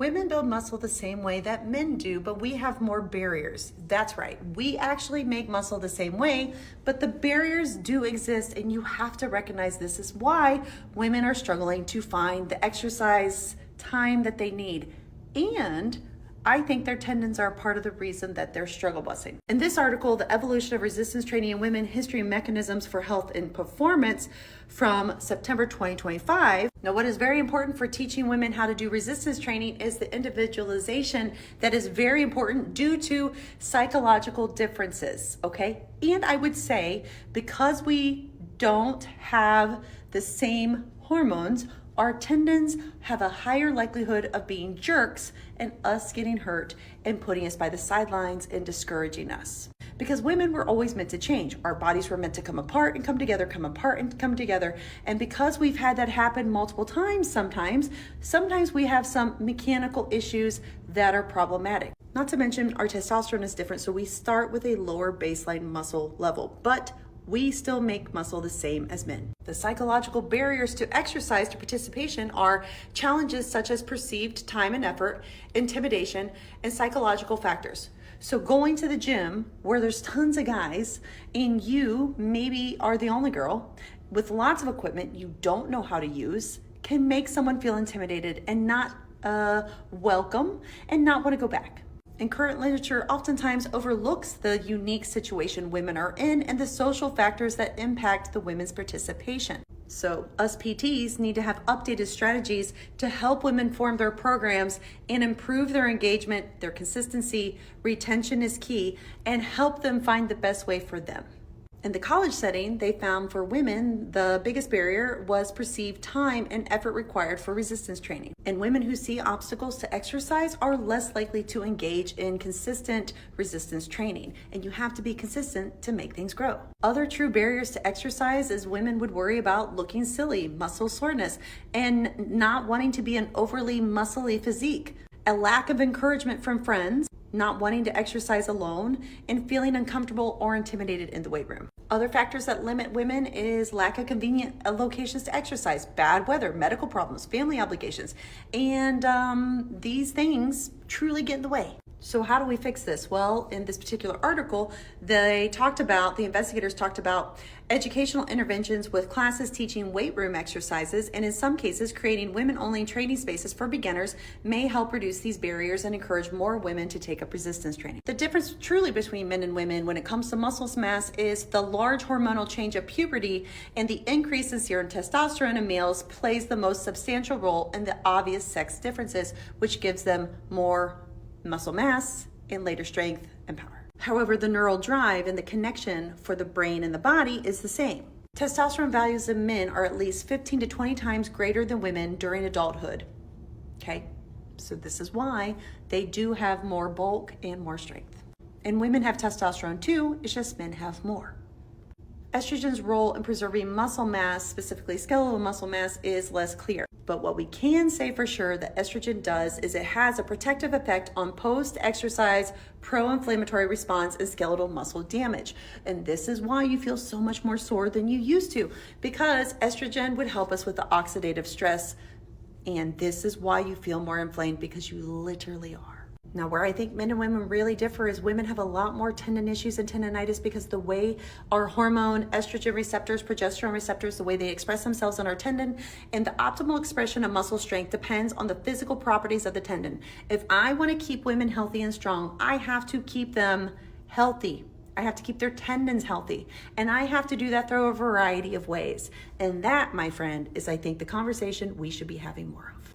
Women build muscle the same way that men do, but we have more barriers. That's right. We actually make muscle the same way, but the barriers do exist, and you have to recognize this is why women are struggling to find the exercise time that they need. And I think their tendons are part of the reason that they're struggle busing. In this article, The Evolution of Resistance Training in Women, History and Mechanisms for Health and Performance from September 2025. Now, what is very important for teaching women how to do resistance training is the individualization that is very important due to psychological differences, okay? And I would say because we don't have the same hormones, our tendons have a higher likelihood of being jerks and us getting hurt and putting us by the sidelines and discouraging us. Because women were always meant to change. Our bodies were meant to come apart and come together, come apart and come together. And because we've had that happen multiple times sometimes we have some mechanical issues that are problematic. Not to mention our testosterone is different, so we start with a lower baseline muscle level. But we still make muscle the same as men. The psychological barriers to exercise to participation are challenges such as perceived time and effort, intimidation, and psychological factors. So going to the gym where there's tons of guys and you maybe are the only girl with lots of equipment you don't know how to use can make someone feel intimidated and not welcome and not want to go back. And current literature oftentimes overlooks the unique situation women are in and the social factors that impact the women's participation. So us PTs need to have updated strategies to help women form their programs and improve their engagement, their consistency, retention is key, and help them find the best way for them. In the college setting, they found for women, the biggest barrier was perceived time and effort required for resistance training. And women who see obstacles to exercise are less likely to engage in consistent resistance training. And you have to be consistent to make things grow. Other true barriers to exercise is women would worry about looking silly, muscle soreness, and not wanting to be an overly muscly physique. A lack of encouragement from friends, not wanting to exercise alone, and feeling uncomfortable or intimidated in the weight room. Other factors that limit women is lack of convenient locations to exercise, bad weather, medical problems, family obligations, and these things truly get in the way. So how do we fix this? Well, in this particular article, the investigators talked about educational interventions with classes teaching weight room exercises, and in some cases, creating women-only training spaces for beginners may help reduce these barriers and encourage more women to take up resistance training. The difference truly between men and women when it comes to muscle mass is the large hormonal change of puberty, and the increase in serum testosterone in males plays the most substantial role in the obvious sex differences, which gives them more muscle mass and later strength and power. However, the neural drive and the connection for the brain and the body is the same. Testosterone values in men are at least 15 to 20 times greater than women during adulthood. Okay, so this is why they do have more bulk and more strength. And women have testosterone too, it's just men have more. Estrogen's role in preserving muscle mass, specifically skeletal muscle mass, is less clear. But what we can say for sure that estrogen does is it has a protective effect on post-exercise pro-inflammatory response and skeletal muscle damage. And this is why you feel so much more sore than you used to, because estrogen would help us with the oxidative stress. And this is why you feel more inflamed, because you literally are. Now, where I think men and women really differ is women have a lot more tendon issues and tendonitis because the way our hormone, estrogen receptors, progesterone receptors, the way they express themselves on our tendon, and the optimal expression of muscle strength depends on the physical properties of the tendon. If I want to keep women healthy and strong, I have to keep them healthy. I have to keep their tendons healthy. And I have to do that through a variety of ways. And that, my friend, is, I think, the conversation we should be having more of.